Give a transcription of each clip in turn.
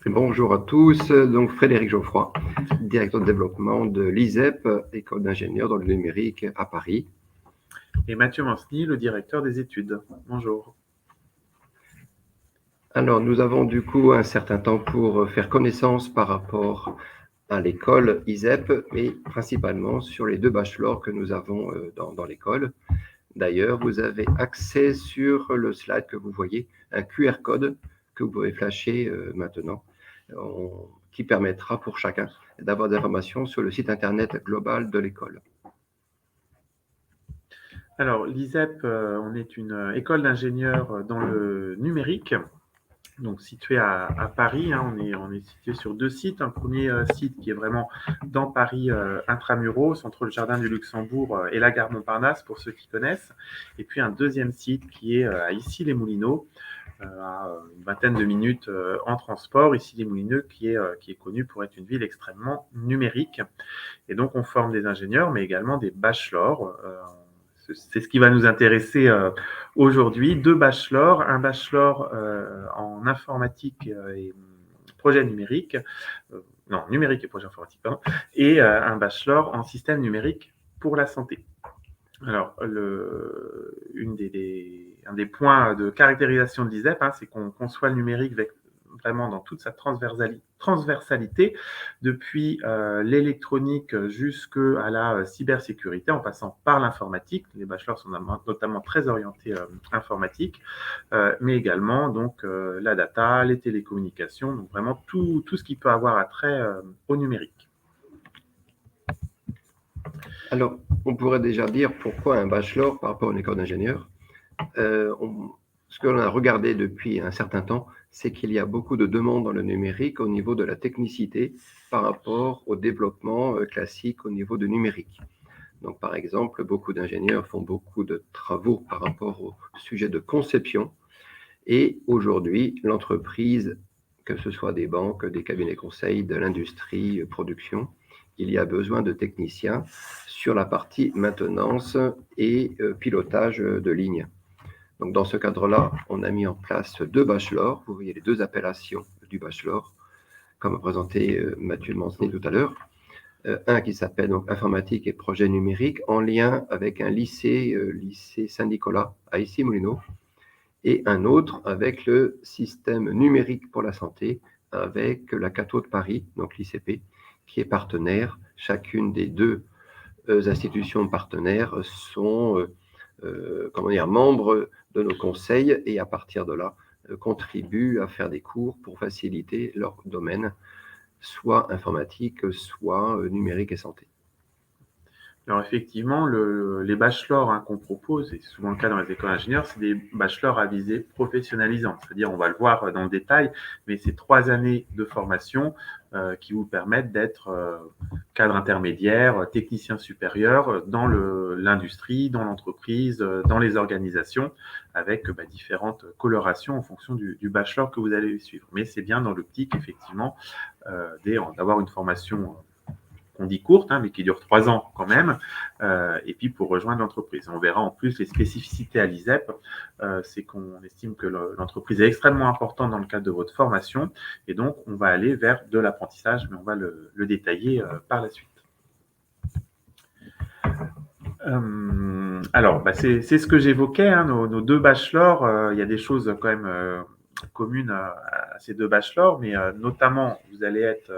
Bonjour à tous, donc Frédéric Geoffroy, directeur de développement de l'ISEP, École d'ingénieurs dans le numérique à Paris. Et Mathieu Manceny, le directeur des études. Bonjour. Alors, nous avons du coup un certain temps pour faire connaissance par rapport à l'école ISEP, mais principalement sur les 2 bachelors que nous avons dans l'école. D'ailleurs, vous avez accès sur le slide que vous voyez, un QR code que vous pouvez flasher maintenant, qui permettra pour chacun d'avoir des informations sur le site internet global de l'école. Alors, l'ISEP, on est une école d'ingénieurs dans le numérique, donc située à Paris. On est situé sur 2 sites. Un premier site qui est vraiment dans Paris intramuros, entre le Jardin du Luxembourg et la gare Montparnasse, pour ceux qui connaissent. Et puis un deuxième site qui est à Issy-les-Moulineaux, à une vingtaine de minutes en transport. Issy-les-Moulineaux qui est connu pour être une ville extrêmement numérique. Et donc, on forme des ingénieurs, mais également des bachelors. C'est ce qui va nous intéresser aujourd'hui. 2 bachelors, un bachelor en informatique et projet numérique, numérique et projet informatique, pardon, et un bachelor en système numérique pour la santé. Alors, un des points de caractérisation de l'ISEP, c'est qu'on conçoit le numérique vraiment dans toute sa transversalité, depuis l'électronique jusqu'à la cybersécurité, en passant par l'informatique. Les bachelors sont notamment très orientés informatique, mais également donc la data, les télécommunications, donc vraiment tout ce qui peut avoir attrait au numérique. Alors, on pourrait déjà dire pourquoi un bachelor par rapport à une école d'ingénieur. Ce que l'on a regardé depuis un certain temps, c'est qu'il y a beaucoup de demandes dans le numérique au niveau de la technicité par rapport au développement classique au niveau du numérique. Donc, par exemple, beaucoup d'ingénieurs font beaucoup de travaux par rapport au sujet de conception. Et aujourd'hui, l'entreprise, que ce soit des banques, des cabinets conseils, de l'industrie, production, il y a besoin de techniciens sur la partie maintenance et pilotage de ligne. Donc, dans ce cadre-là, on a mis en place 2 bachelors. Vous voyez les 2 appellations du bachelor, comme a présenté Mathieu Manceny tout à l'heure. Un qui s'appelle donc Informatique et Projet Numérique, en lien avec un lycée Saint-Nicolas à Issy-Moulineaux, et un autre avec le système numérique pour la santé, avec la Cato de Paris, donc l'ICP, qui est partenaire. Chacune des 2 institutions partenaires sont membres de nos conseils et à partir de là, contribuent à faire des cours pour faciliter leur domaine, soit informatique, soit numérique et santé. Alors effectivement, les bachelors qu'on propose, et c'est souvent le cas dans les écoles d'ingénieurs, c'est des bachelors à visée professionnalisante. C'est-à-dire, on va le voir dans le détail, mais c'est 3 années de formation qui vous permettent d'être cadre intermédiaire, technicien supérieur dans l'industrie, dans l'entreprise, dans les organisations, avec différentes colorations en fonction du bachelor que vous allez suivre. Mais c'est bien dans l'optique, effectivement, d'avoir une formation qu'on dit courte, mais qui dure 3 ans quand même, et puis pour rejoindre l'entreprise. On verra en plus les spécificités à l'ISEP, c'est qu'on estime que l'entreprise est extrêmement importante dans le cadre de votre formation, et donc on va aller vers de l'apprentissage, mais on va le détailler par la suite. Alors, c'est ce que j'évoquais, nos 2 bachelors. Il y a des choses quand même communes à ces 2 bachelors, mais notamment, vous allez être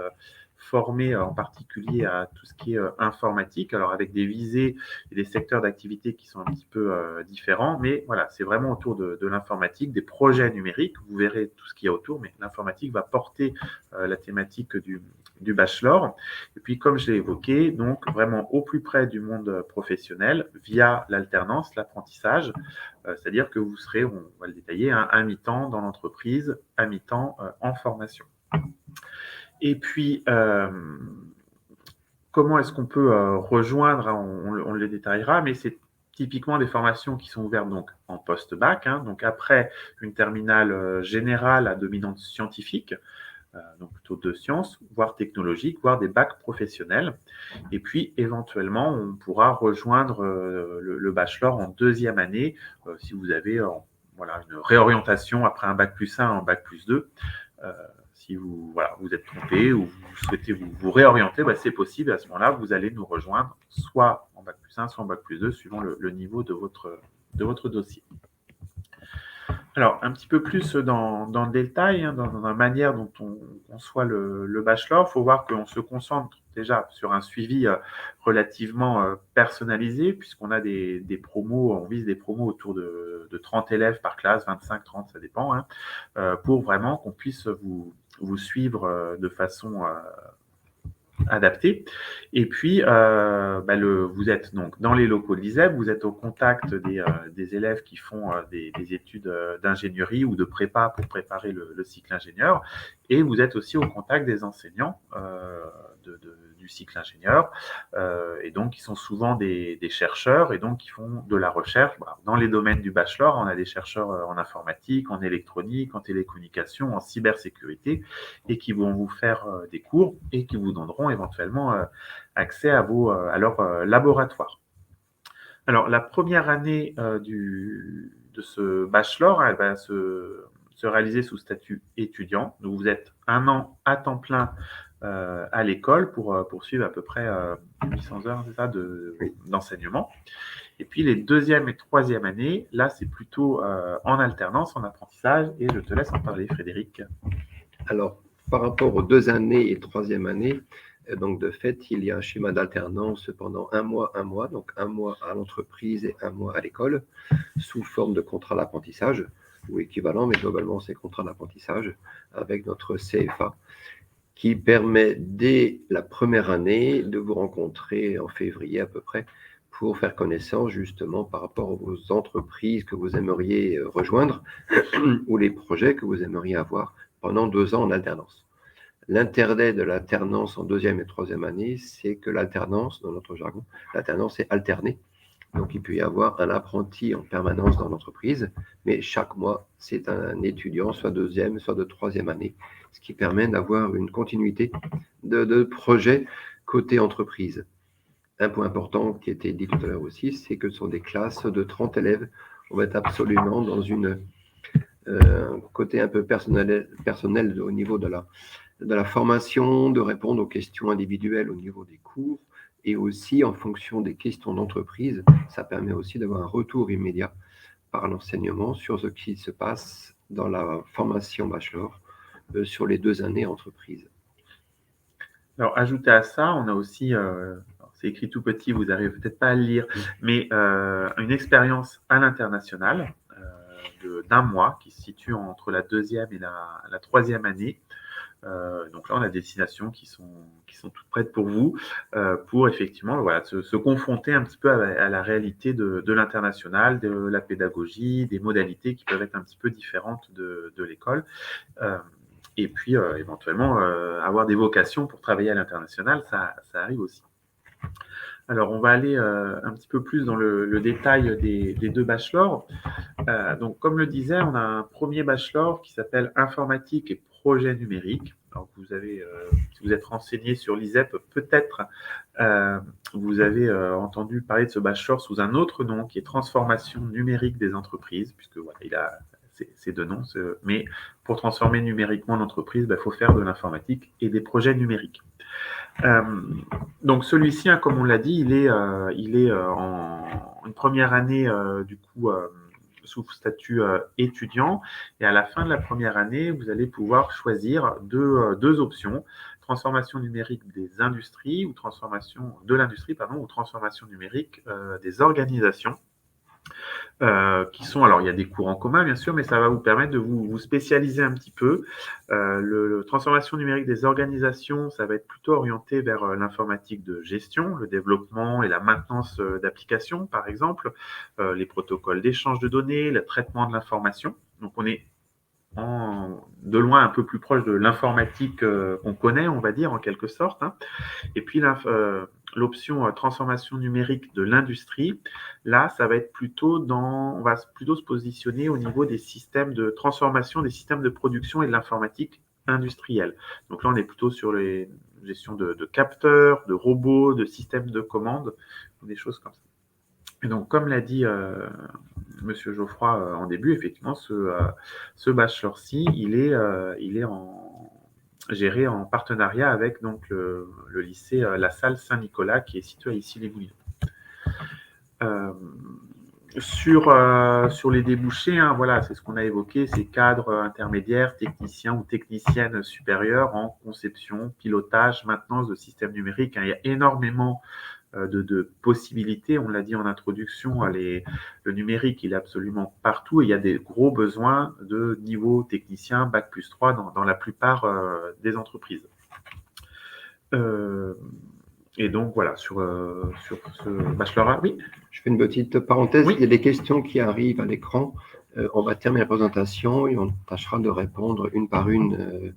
formé en particulier à tout ce qui est informatique, alors avec des visées et des secteurs d'activité qui sont un petit peu différents, mais voilà, c'est vraiment autour de l'informatique, des projets numériques. Vous verrez tout ce qu'il y a autour, mais l'informatique va porter la thématique du bachelor. Et puis, comme je l'ai évoqué, donc vraiment au plus près du monde professionnel via l'alternance, l'apprentissage, c'est-à-dire que vous serez, on va le détailler, un mi-temps dans l'entreprise, un mi-temps en formation. Et puis, comment est-ce qu'on peut rejoindre, on le détaillera, mais c'est typiquement des formations qui sont ouvertes donc en post-bac, donc après une terminale générale à dominante scientifique, donc plutôt de sciences, voire technologiques, voire des bacs professionnels. Et puis, éventuellement, on pourra rejoindre le bachelor en 2e année si vous avez une réorientation après un bac+1 en bac+2. Si vous êtes trompé ou vous souhaitez vous réorienter, c'est possible. À ce moment-là, vous allez nous rejoindre soit en bac+1, soit en bac+2, suivant le niveau de votre dossier. Alors, un petit peu plus dans le détail, dans la manière dont on conçoit le bachelor, il faut voir qu'on se concentre déjà sur un suivi relativement personnalisé, puisqu'on a des promos, on vise des promos autour de 30 élèves par classe, 25, 30, ça dépend, pour vraiment qu'on puisse vous suivre de façon adapté. Et puis, vous êtes donc dans les locaux de l'ISEP, vous êtes au contact des élèves qui font des études d'ingénierie ou de prépa pour préparer le cycle ingénieur, et vous êtes aussi au contact des enseignants du cycle ingénieur, et donc qui sont souvent des chercheurs et donc qui font de la recherche. Dans les domaines du bachelor, on a des chercheurs en informatique, en électronique, en télécommunication, en cybersécurité, et qui vont vous faire des cours et qui vous donneront éventuellement accès à leur laboratoire. Alors, la première année de ce bachelor, elle va se réaliser sous statut étudiant. Donc, vous êtes 1 an à temps plein à l'école pour suivre à peu près 800 heures, c'est ça, d'enseignement. Et puis, les deuxième et troisième années, là, c'est plutôt en alternance, en apprentissage. Et je te laisse en parler, Frédéric. Alors, par rapport aux 2 années et troisième année, donc de fait, il y a un schéma d'alternance pendant 1 mois, donc 1 mois à l'entreprise et 1 mois à l'école, sous forme de contrat d'apprentissage, ou équivalent, mais globalement, c'est contrat d'apprentissage, avec notre CFA, qui permet dès la première année de vous rencontrer en février à peu près, pour faire connaissance justement par rapport aux entreprises que vous aimeriez rejoindre, ou les projets que vous aimeriez avoir pendant 2 ans en alternance. L'intérêt de l'alternance en deuxième et troisième année, c'est que l'alternance, dans notre jargon, l'alternance est alternée. Donc, il peut y avoir un apprenti en permanence dans l'entreprise, mais chaque mois, c'est un étudiant, soit deuxième, soit de troisième année, ce qui permet d'avoir une continuité de projet côté entreprise. Un point important qui était dit tout à l'heure aussi, c'est que ce sont des classes de 30 élèves. On va être absolument dans un côté un peu personnel au niveau de la formation, de répondre aux questions individuelles au niveau des cours, et aussi en fonction des questions d'entreprise. Ça permet aussi d'avoir un retour immédiat par l'enseignement sur ce qui se passe dans la formation bachelor sur les 2 années entreprise. Alors, ajouté à ça, on a aussi, c'est écrit tout petit, vous n'arrivez peut-être pas à le lire, mais une expérience à l'international d'1 mois qui se situe entre la deuxième et la troisième année. Donc là, on a des destinations qui sont toutes prêtes pour vous, pour effectivement se confronter un petit peu à la réalité de l'international, de la pédagogie, des modalités qui peuvent être un petit peu différentes de l'école. Et puis, éventuellement, avoir des vocations pour travailler à l'international, ça arrive aussi. Alors, on va aller un petit peu plus dans le détail des 2 bachelors. Donc, comme le disait, on a un premier bachelor qui s'appelle Informatique et Projet numérique. Alors, si vous êtes renseigné sur l'ISEP, peut-être vous avez entendu parler de ce bachelor sous un autre nom qui est Transformation numérique des entreprises, puisque il a ces 2 noms. Mais pour transformer numériquement l'entreprise, il faut faire de l'informatique et des projets numériques. Donc celui-ci, comme on l'a dit, il est en une première année du coup sous statut étudiant, et à la fin de la première année, vous allez pouvoir choisir deux options: transformation numérique des industries ou transformation de l'industrie, ou transformation numérique des organisations. Qui sont, alors il y a des cours en commun bien sûr, mais ça va vous permettre de vous spécialiser un petit peu. Le transformation numérique des organisations, ça va être plutôt orienté vers l'informatique de gestion, le développement et la maintenance d'applications, par exemple, les protocoles d'échange de données, le traitement de l'information. Donc on est de loin un peu plus proche de l'informatique qu'on connaît, on va dire, en quelque sorte. Et puis l'option transformation numérique de l'industrie, là, ça va être on va plutôt se positionner au niveau des systèmes de transformation, des systèmes de production et de l'informatique industrielle. Donc là, on est plutôt sur les gestions de capteurs, de robots, de systèmes de commande, des choses comme ça. Et donc, comme l'a dit Monsieur Geoffroy en début, effectivement, ce bachelor-ci, il est géré en partenariat avec donc, le lycée La Salle Saint-Nicolas, qui est situé à Issy-les-Moulineaux. Sur les débouchés, hein, voilà, c'est ce qu'on a évoqué, ces cadres intermédiaires, techniciens ou techniciennes supérieures en conception, pilotage, maintenance de systèmes numériques. Hein. Il y a énormément de possibilités. On l'a dit en introduction, le numérique, il est absolument partout et il y a des gros besoins de niveau technicien, Bac+3 dans la plupart des entreprises. Et donc, voilà, sur ce bachelor. Oui. Je fais une petite parenthèse. Oui. Il y a des questions qui arrivent à l'écran. On va terminer la présentation et on tâchera de répondre une par une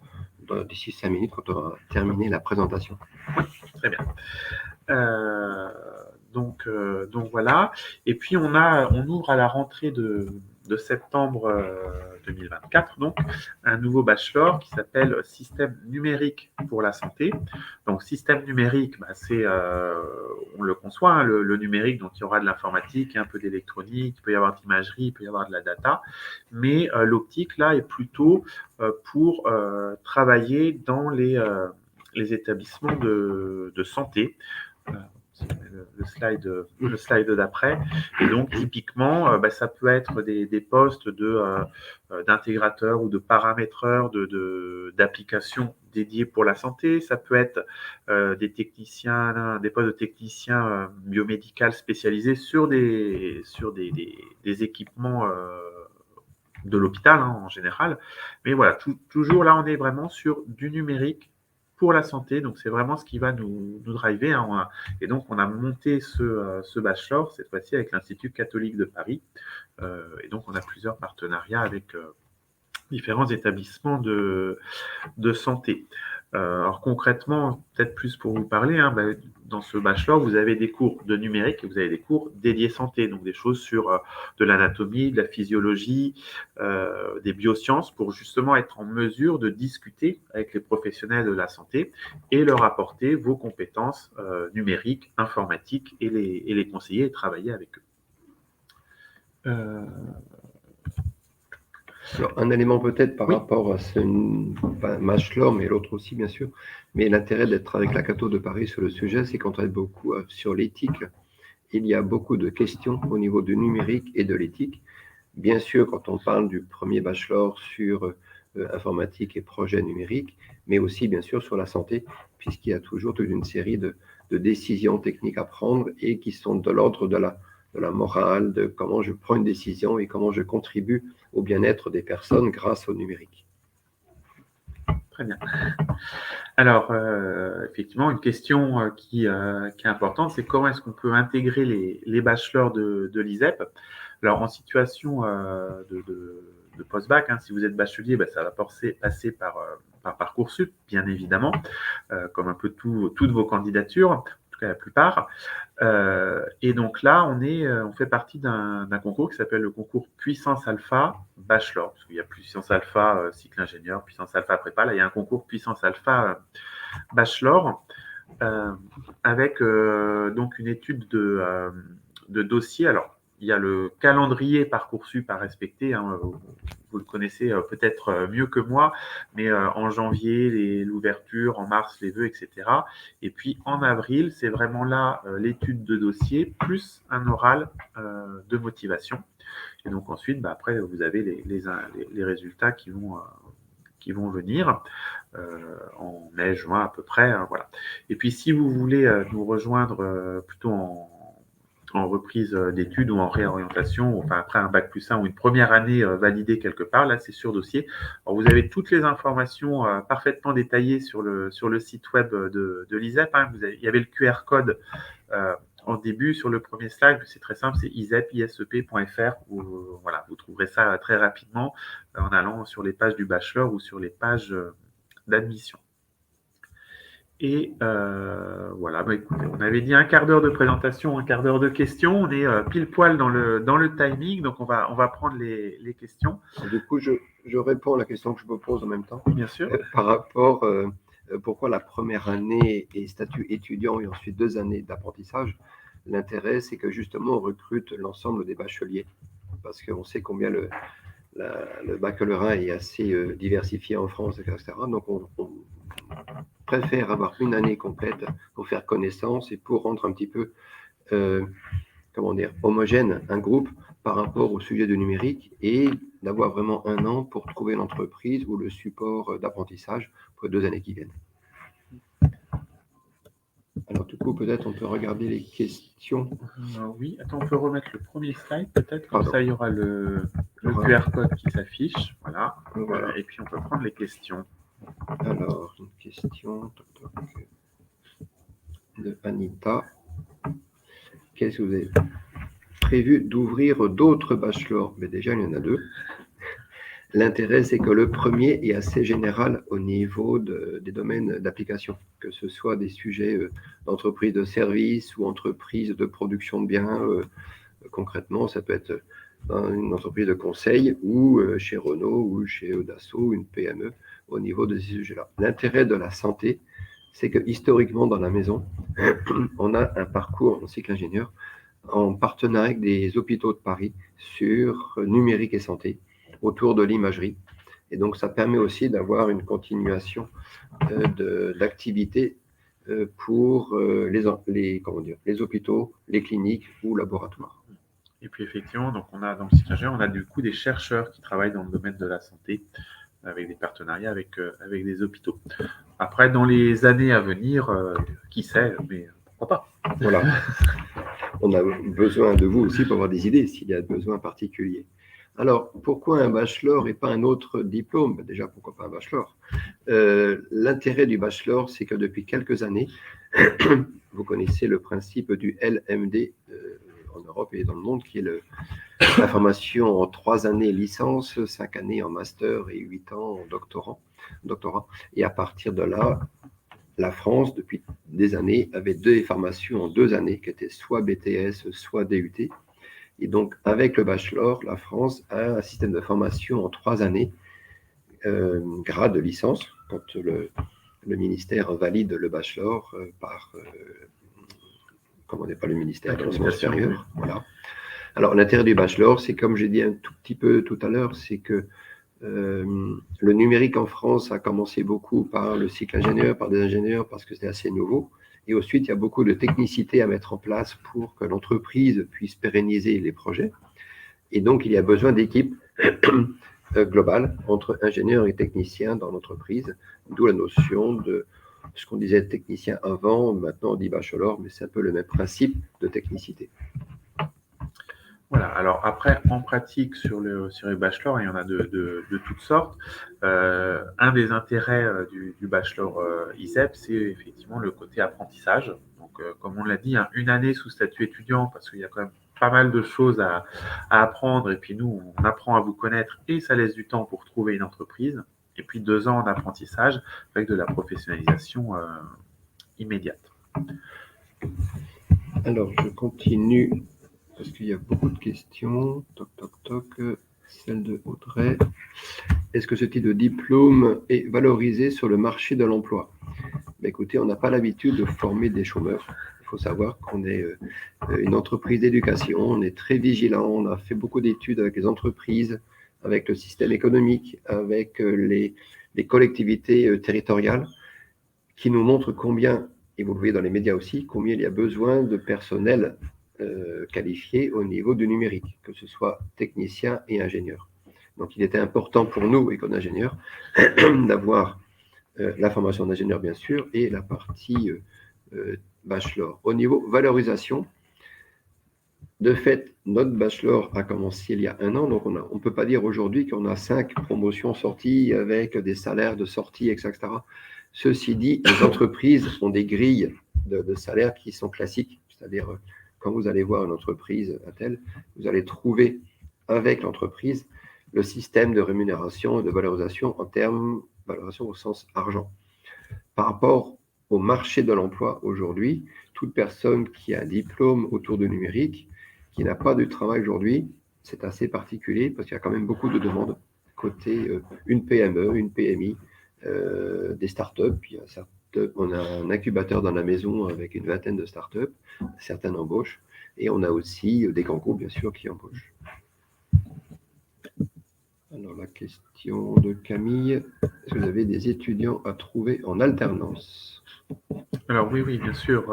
d'ici 5 minutes quand on aura terminé la présentation. Oui, très bien. Donc voilà. Et puis, on ouvre à la rentrée de septembre 2024, donc, un nouveau bachelor qui s'appelle Système numérique pour la santé. Donc, système numérique, on le conçoit, hein, le numérique, donc il y aura de l'informatique, un peu d'électronique, il peut y avoir de l'imagerie, il peut y avoir de la data, mais l'optique, là, est plutôt pour travailler dans les établissements de santé. Le slide d'après. Et donc, typiquement, ça peut être des postes d'intégrateurs ou de paramétreurs d'applications dédiées pour la santé. Ça peut être des postes de techniciens biomédicaux spécialisés sur des équipements de l'hôpital, hein, en général. Mais voilà, toujours là, on est vraiment sur du numérique pour la santé, donc c'est vraiment ce qui va nous driver. Hein. Et donc, on a monté ce bachelor, cette fois-ci avec l'Institut catholique de Paris. Et donc, on a plusieurs partenariats avec différents établissements de santé. Alors concrètement, peut-être plus pour vous parler, hein, dans ce bachelor, vous avez des cours de numérique et vous avez des cours dédiés santé, donc des choses sur de l'anatomie, de la physiologie, des biosciences, pour justement être en mesure de discuter avec les professionnels de la santé et leur apporter vos compétences numériques, informatiques et les conseiller et travailler avec eux. Alors, un élément peut-être par rapport à ce bachelor, mais l'autre aussi bien sûr, mais l'intérêt d'être avec la Catho de Paris sur le sujet, c'est qu'on travaille beaucoup sur l'éthique. Il y a beaucoup de questions au niveau du numérique et de l'éthique. Bien sûr, quand on parle du premier bachelor sur informatique et projets numériques, mais aussi bien sûr sur la santé, puisqu'il y a toujours toute une série de décisions techniques à prendre et qui sont de l'ordre de la morale, de comment je prends une décision et comment je contribue au bien-être des personnes grâce au numérique. Très bien. Alors, effectivement, une question qui est importante, c'est comment est-ce qu'on peut intégrer les bachelors de l'ISEP. Alors, en situation de post-bac, hein, si vous êtes bachelier, ça va passer par Parcoursup, bien évidemment, comme un peu toutes vos candidatures, en tout cas la plupart. Et donc là, on fait partie d'un concours qui s'appelle le concours Puissance Alpha Bachelor, parce qu'il y a Puissance Alpha cycle ingénieur, Puissance Alpha prépa. Là, il y a un concours Puissance Alpha Bachelor avec donc une étude de dossier. Alors, il y a le calendrier Parcoursup à respecter. Hein, vous le connaissez peut-être mieux que moi, mais en janvier, l'ouverture, en mars, les vœux, etc. Et puis en avril, c'est vraiment là l'étude de dossier plus un oral de motivation. Et donc ensuite, après, vous avez les résultats qui vont venir en mai, juin à peu près. Hein, voilà. Et puis si vous voulez nous rejoindre plutôt en reprise d'études ou en réorientation, enfin après un bac+1 ou une première année validée quelque part, là c'est sur dossier. Alors, vous avez toutes les informations parfaitement détaillées sur le site web de l'ISEP. Hein. Il y avait le QR code en début sur le premier slide, c'est très simple, c'est isep.fr, où voilà, vous trouverez ça très rapidement en allant sur les pages du bachelor ou sur les pages d'admission. Et voilà, écoutez, on avait dit un quart d'heure de présentation, un quart d'heure de questions. On est pile poil dans le timing, donc on va prendre les questions. Du coup, je réponds à la question que je me pose en même temps. Bien sûr. Par rapport, pourquoi la première année est statut étudiant et ensuite 2 années d'apprentissage? L'intérêt, c'est que justement, on recrute l'ensemble des bacheliers. parce qu'on sait combien le baccalauréat est assez diversifié en France, etc. Donc, on préfère avoir une année complète pour faire connaissance et pour rendre un petit peu, homogène un groupe par rapport au sujet du numérique et d'avoir vraiment un an pour trouver l'entreprise ou le support d'apprentissage pour les 2 années qui viennent. Alors, du coup, peut-être on peut regarder les questions. Oui, attends, on peut remettre le premier slide, peut-être, comme Pardon. ça il y aura le QR code qui s'affiche. Voilà. Voilà. Et puis on peut prendre les questions. Alors, une question de Anita. Qu'est-ce que vous avez prévu d'ouvrir d'autres bachelors? Mais déjà, il y en a 2. L'intérêt, c'est que le premier est assez général au niveau des domaines d'application, que ce soit des sujets d'entreprise de services ou entreprise de production de biens. Concrètement, ça peut être dans une entreprise de conseil ou chez Renault ou chez Dassault, une PME, au niveau de ces sujets-là. L'intérêt de la santé, c'est que historiquement, dans la maison, on a un parcours en cycle ingénieur en partenariat avec des hôpitaux de Paris sur numérique et santé, autour de l'imagerie. Et donc, ça permet aussi d'avoir une continuation d'activité pour les hôpitaux, les cliniques ou laboratoires. Et puis effectivement, donc on a dans le cycle ingénieur, on a du coup des chercheurs qui travaillent dans le domaine de la santé, avec des partenariats avec des hôpitaux. Après, dans les années à venir, qui sait, mais pourquoi pas. Voilà. On a besoin de vous aussi pour avoir des idées s'il y a besoin particulier. Alors, pourquoi un bachelor et pas un autre diplôme? Déjà, pourquoi pas un bachelor? L'intérêt du bachelor, c'est que depuis quelques années, vous connaissez le principe du LMD en Europe et dans le monde, qui est la formation en 3 années licence, 5 années en master et 8 ans en doctorat. Et à partir de là, la France, depuis des années, avait 2 formations en 2 années, qui étaient soit BTS, soit DUT. Et donc, avec le bachelor, la France a un système de formation en 3 années, grade de licence, quand le ministère valide le bachelor par, comment on n'est pas le ministère de l'enseignement supérieur. Voilà. Alors, l'intérêt du bachelor, c'est comme j'ai dit un tout petit peu tout à l'heure, c'est que le numérique en France a commencé beaucoup par le cycle ingénieur, par des ingénieurs, parce que c'était assez nouveau. Et ensuite, il y a beaucoup de technicité à mettre en place pour que l'entreprise puisse pérenniser les projets. Et donc, il y a besoin d'équipes globales entre ingénieurs et techniciens dans l'entreprise, d'où la notion de ce qu'on disait technicien avant, maintenant on dit bachelor, mais c'est un peu le même principe de technicité. Voilà, alors après, en pratique, sur les bachelors, il y en a de toutes sortes. Un des intérêts du bachelor ISEP, c'est effectivement le côté apprentissage. Donc, comme on l'a dit, une année sous statut étudiant, parce qu'il y a quand même pas mal de choses à apprendre, et puis nous, on apprend à vous connaître, et ça laisse du temps pour trouver une entreprise. Et puis 2 ans d'apprentissage avec de la professionnalisation immédiate. Alors, je continue. Parce qu'il y a beaucoup de questions. Toc, toc, toc. Celle de Audrey. Est-ce que ce type de diplôme est valorisé sur le marché de l'emploi? Écoutez, on n'a pas l'habitude de former des chômeurs. Il faut savoir qu'on est une entreprise d'éducation. On est très vigilant. On a fait beaucoup d'études avec les entreprises, avec le système économique, avec les collectivités territoriales, qui nous montrent combien, et vous le voyez dans les médias aussi, combien il y a besoin de personnel qualifiés au niveau du numérique, que ce soit technicien et ingénieur. Donc, il était important pour nous, école d'ingénieurs, d'avoir la formation d'ingénieur, bien sûr, et la partie bachelor. Au niveau valorisation, de fait, notre bachelor a commencé il y a 1 an, donc on ne peut pas dire aujourd'hui qu'on a 5 promotions sorties avec des salaires de sortie, etc. Ceci dit, les entreprises ont des grilles de salaires qui sont classiques, c'est-à-dire quand vous allez voir une entreprise à telle, vous allez trouver avec l'entreprise le système de rémunération et de valorisation en termes de valorisation au sens argent. Par rapport au marché de l'emploi aujourd'hui, toute personne qui a un diplôme autour du numérique, qui n'a pas de travail aujourd'hui, c'est assez particulier parce qu'il y a quand même beaucoup de demandes côté une PME, une PMI, des startups. On a un incubateur dans la maison avec une 20aine de startups, certaines embauchent, et on a aussi des grands groupes, bien sûr, qui embauchent. Alors, la question de Camille, est-ce que vous avez des étudiants à trouver en alternance? Alors oui, bien sûr.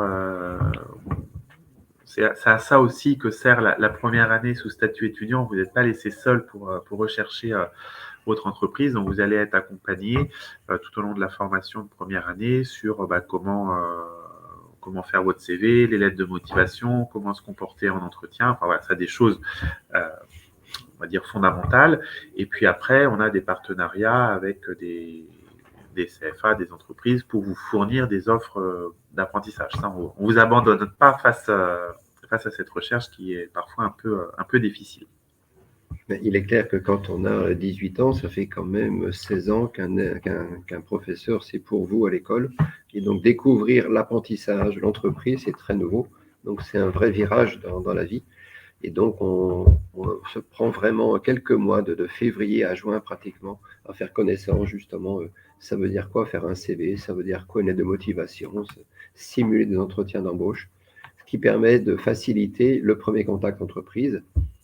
C'est à ça aussi que sert la première année sous statut étudiant. Vous n'êtes pas laissé seul pour rechercher votre entreprise. Donc, vous allez être accompagné tout au long de la formation de première année sur comment faire votre CV, les lettres de motivation, comment se comporter en entretien. Enfin, voilà, ça des choses, on va dire, fondamentales. Et puis après, on a des partenariats avec des CFA, des entreprises, pour vous fournir des offres d'apprentissage. Ça, on ne vous abandonne pas face à cette recherche qui est parfois un peu difficile. Mais il est clair que quand on a 18 ans, ça fait quand même 16 ans qu'un professeur, c'est pour vous à l'école. Et donc, découvrir l'apprentissage, l'entreprise, c'est très nouveau. Donc, c'est un vrai virage dans la vie. Et donc, on se prend vraiment quelques mois, de février à juin pratiquement, à faire connaissance, justement. Ça veut dire quoi faire un CV? Ça veut dire quoi une lettre de motivation? Simuler des entretiens d'embauche, ce qui permet de faciliter le premier contact entreprise.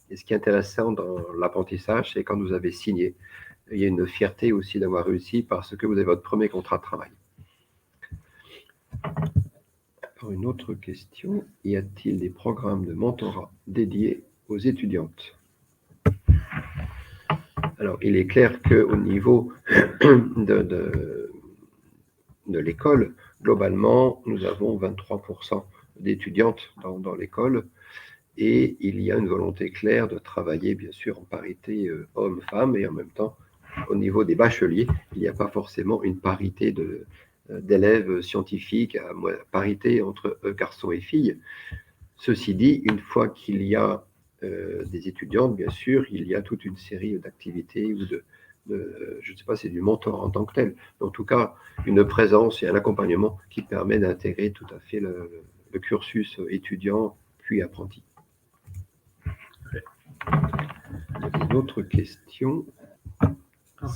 Et ce qui est intéressant dans l'apprentissage, c'est quand vous avez signé, il y a une fierté aussi d'avoir réussi parce que vous avez votre premier contrat de travail. Alors, une autre question, y a-t-il des programmes de mentorat dédiés aux étudiantes? Alors, il est clair qu'au niveau de l'école, globalement, nous avons 23% d'étudiantes dans l'école et il y a une volonté claire de travailler, bien sûr, en parité hommes-femmes et en même temps, au niveau des bacheliers, il n'y a pas forcément une parité d'élèves scientifiques, à parité entre garçons et filles. Ceci dit, une fois qu'il y a des étudiantes, bien sûr, il y a toute une série d'activités ou je ne sais pas, c'est du mentor en tant que tel. En tout cas, une présence et un accompagnement qui permet d'intégrer tout à fait le cursus étudiant puis apprenti. Une autre question. Alors,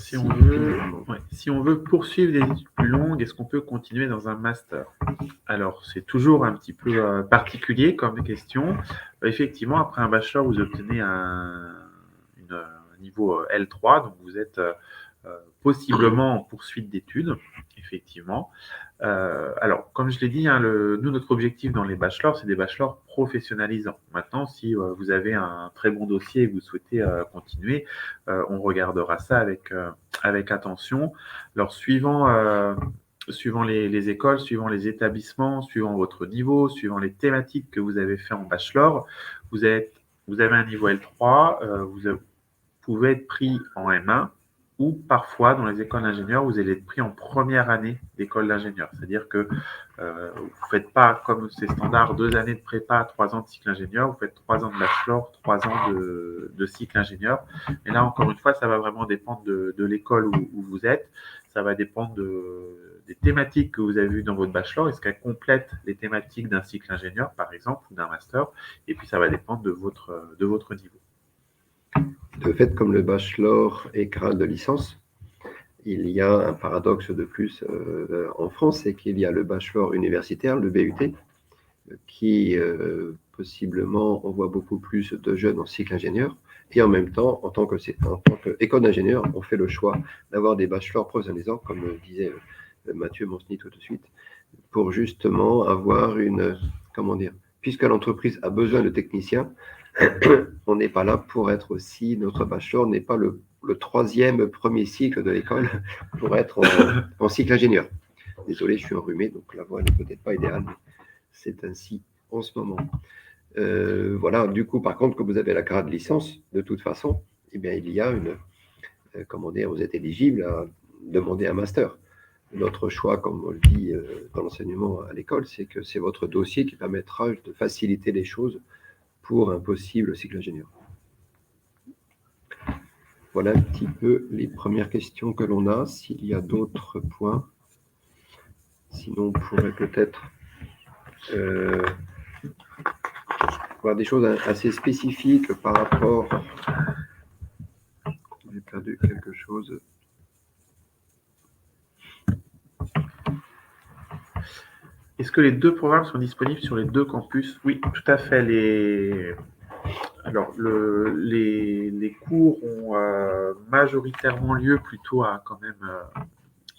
si on veut poursuivre des études plus longues, est-ce qu'on peut continuer dans un master? Alors, c'est toujours un petit peu particulier comme question. Effectivement, après un bachelor, vous obtenez un niveau L3, donc vous êtes possiblement en poursuite d'études, effectivement. Alors, comme je l'ai dit, hein, nous, notre objectif dans les bachelors, c'est des bachelors professionnalisants. Maintenant, si vous avez un très bon dossier et que vous souhaitez continuer, on regardera ça avec attention. Alors, suivant les écoles, suivant les établissements, suivant votre niveau, suivant les thématiques que vous avez fait en bachelor, vous avez un niveau L3, vous pouvez être pris en M1, ou parfois, dans les écoles d'ingénieurs, vous allez être pris en première année d'école d'ingénieur. C'est-à-dire que vous ne faites pas, comme c'est standard, 2 années de prépa, 3 ans de cycle ingénieur, vous faites 3 ans de bachelor, 3 ans de cycle ingénieur. Et là, encore une fois, ça va vraiment dépendre de l'école où vous êtes. Ça va dépendre des thématiques que vous avez vues dans votre bachelor. Est-ce qu'elles complètent les thématiques d'un cycle ingénieur, par exemple, ou d'un master? Et puis, ça va dépendre de votre niveau. De fait, comme le bachelor est grade de licence, il y a un paradoxe de plus en France, c'est qu'il y a le bachelor universitaire, le BUT, qui possiblement envoie beaucoup plus de jeunes en cycle ingénieur. Et en même temps, en tant qu'école d'ingénieur, on fait le choix d'avoir des bachelors professionnalisants, comme disait Mathieu Monsny tout de suite, pour justement avoir puisque l'entreprise a besoin de techniciens, on n'est pas là pour être aussi, notre bachelor n'est pas le premier cycle de l'école pour être en cycle ingénieur. Désolé, je suis enrhumé, donc la voix n'est peut-être pas idéale, mais c'est ainsi en ce moment. Voilà, du coup, par contre, quand vous avez la grade licence, de toute façon, eh bien, il y a vous êtes éligible à demander un master. Notre choix, comme on le dit dans l'enseignement à l'école, c'est que c'est votre dossier qui permettra de faciliter les choses pour un possible cycle ingénieur. Voilà un petit peu les premières questions que l'on a. S'il y a d'autres points, sinon on pourrait peut-être voir des choses assez spécifiques par rapport... J'ai perdu quelque chose. Est-ce que les 2 programmes sont disponibles sur les 2 campus? Oui, tout à fait. Alors, les cours ont majoritairement lieu plutôt à quand même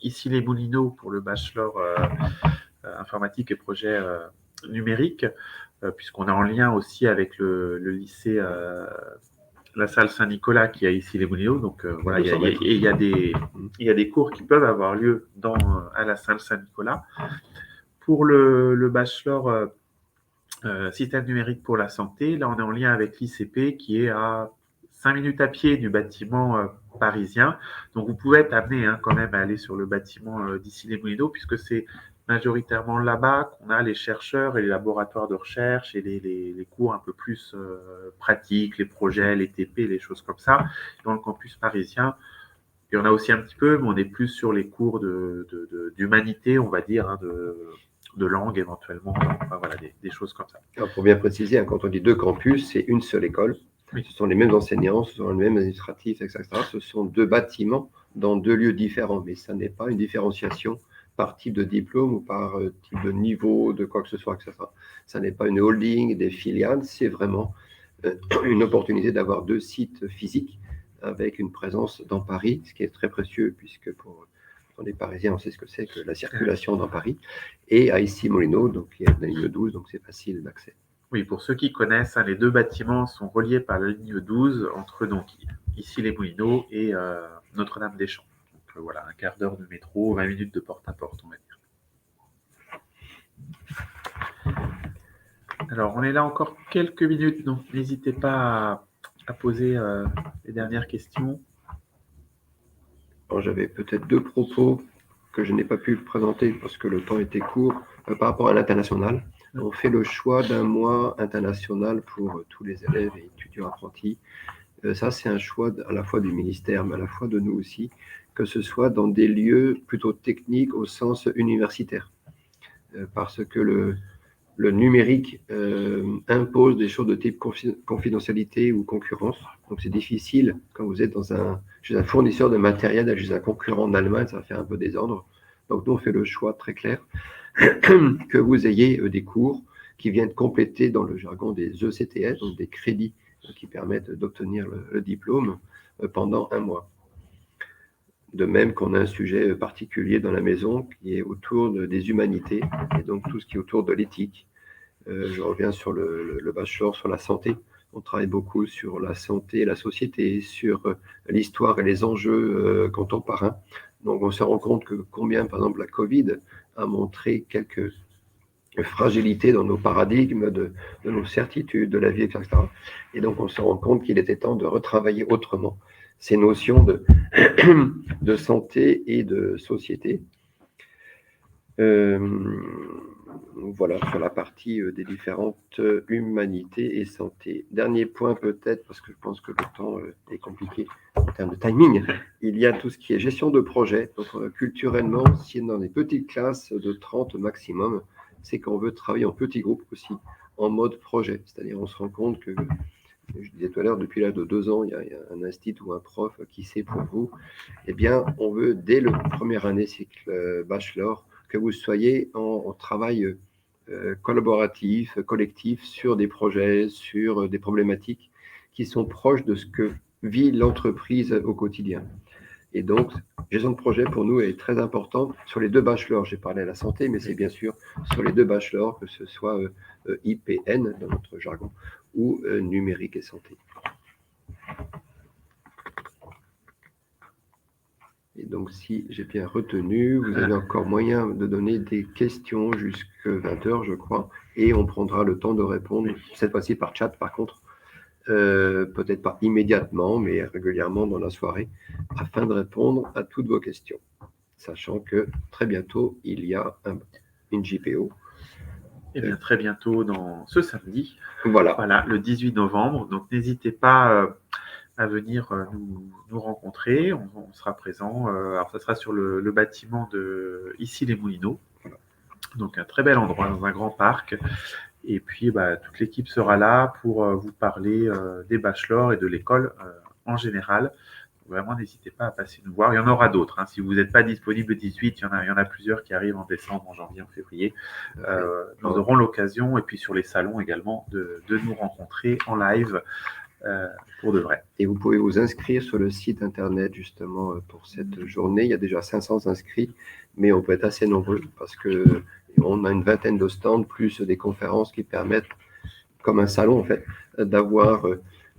Issy-les-Moulineaux pour le bachelor informatique et projets numériques, puisqu'on est en lien aussi avec le lycée la salle Saint-Nicolas qui est ici les Moulineaux. Donc voilà, il y a des cours qui peuvent avoir lieu à la salle Saint-Nicolas. Pour le bachelor système numérique pour la santé, là on est en lien avec l'ICP qui est à 5 minutes à pied du bâtiment parisien. Donc vous pouvez être amené quand même à aller sur le bâtiment d'ici les Moulineaux, puisque c'est majoritairement là-bas qu'on a les chercheurs et les laboratoires de recherche et les cours un peu plus pratiques, les projets, les TP, les choses comme ça. Dans le campus parisien, il y en a aussi un petit peu, mais on est plus sur les cours d'humanité, on va dire, de langue éventuellement, enfin, voilà, des choses comme ça. Alors, pour bien préciser, quand on dit 2 campus, c'est une seule école. Oui. Ce sont les mêmes enseignants, ce sont les mêmes administratifs, etc. Ce sont 2 bâtiments dans 2 lieux différents, mais ça n'est pas une différenciation par type de diplôme ou par type de niveau, de quoi que ce soit, etc. Ça n'est pas une holding, des filiales, c'est vraiment une opportunité d'avoir 2 sites physiques avec une présence dans Paris, ce qui est très précieux, puisque pour les Parisiens, on sait ce que c'est que la circulation dans Paris, et à Issy-Moulineaux, donc il y a la ligne 12, donc c'est facile d'accès. Oui, pour ceux qui connaissent, les 2 bâtiments sont reliés par la ligne 12 entre donc Issy-les-Moulineaux et Notre-Dame-des-Champs. Donc voilà, un quart d'heure de métro, 20 minutes de porte à porte, on va dire. Alors, on est là encore quelques minutes, donc n'hésitez pas à poser les dernières questions. J'avais peut-être 2 propos que je n'ai pas pu présenter parce que le temps était court par rapport à l'international. On fait le choix d'un mois international pour tous les élèves et étudiants apprentis. Ça, c'est un choix à la fois du ministère, mais à la fois de nous aussi, que ce soit dans des lieux plutôt techniques au sens universitaire. Parce que le numérique impose des choses de type confidentialité ou concurrence. Donc, c'est difficile quand vous êtes chez un fournisseur de matériel, chez un concurrent en Allemagne, ça va faire un peu désordre. Donc, nous, on fait le choix très clair que vous ayez des cours qui viennent compléter dans le jargon des ECTS, donc des crédits qui permettent d'obtenir le diplôme pendant un mois. De même qu'on a un sujet particulier dans la maison qui est autour des humanités et donc tout ce qui est autour de l'éthique. Je reviens sur le bachelor sur la santé. On travaille beaucoup sur la santé et la société, sur l'histoire et les enjeux contemporains. Donc on se rend compte que combien, par exemple, la Covid a montré quelques fragilités dans nos paradigmes, de nos certitudes, de la vie, etc. Et donc on se rend compte qu'il était temps de retravailler autrement ces notions de santé et de société. Voilà, sur la partie des différentes humanités et santé. Dernier point peut-être, parce que je pense que le temps est compliqué en termes de timing, il y a tout ce qui est gestion de projet. Donc culturellement, si on est dans des petites classes de 30 maximum, c'est qu'on veut travailler en petits groupes aussi, en mode projet. C'est-à-dire on se rend compte que, je disais tout à l'heure, depuis l'âge de 2 ans, il y a un institut ou un prof qui sait pour vous. Eh bien, on veut, dès la première année cycle bachelor, que vous soyez en travail collaboratif, collectif, sur des projets, sur des problématiques qui sont proches de ce que vit l'entreprise au quotidien. Et donc, gestion de projet, pour nous, est très importante sur les 2 bachelors. J'ai parlé à la santé, mais c'est bien sûr sur les 2 bachelors, que ce soit IPN, dans notre jargon, ou numérique et santé. Et donc, si j'ai bien retenu, vous avez encore moyen de donner des questions jusqu'à 20h, je crois, et on prendra le temps de répondre, cette fois-ci par chat, par contre, peut-être pas immédiatement, mais régulièrement dans la soirée, afin de répondre à toutes vos questions, sachant que très bientôt, il y a une JPO. Eh bien, très bientôt, dans ce samedi, voilà, le 18 novembre. Donc, n'hésitez pas à venir nous rencontrer. On sera présent. Alors, ça sera sur le bâtiment de Issy-les-Moulineaux. Voilà. Donc, un très bel endroit, dans un grand parc. Et puis, toute l'équipe sera là pour vous parler des bachelors et de l'école en général. Vraiment, n'hésitez pas à passer nous voir. Il y en aura d'autres. Si vous n'êtes pas disponible le 18, il y en a plusieurs qui arrivent en décembre, en janvier, en février. Nous aurons l'occasion, et puis sur les salons également, de nous rencontrer en live pour de vrai. Et vous pouvez vous inscrire sur le site internet justement pour cette journée. Il y a déjà 500 inscrits, mais on peut être assez nombreux parce qu'on a une vingtaine de stands, plus des conférences qui permettent, comme un salon en fait, d'avoir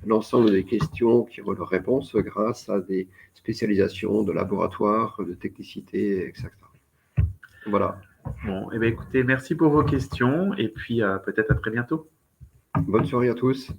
l'ensemble des questions qui ont leurs réponses grâce à des spécialisations de laboratoire, de technicité, etc. Voilà. Bon, eh bien, écoutez, merci pour vos questions et puis peut-être à très bientôt. Bonne soirée à tous.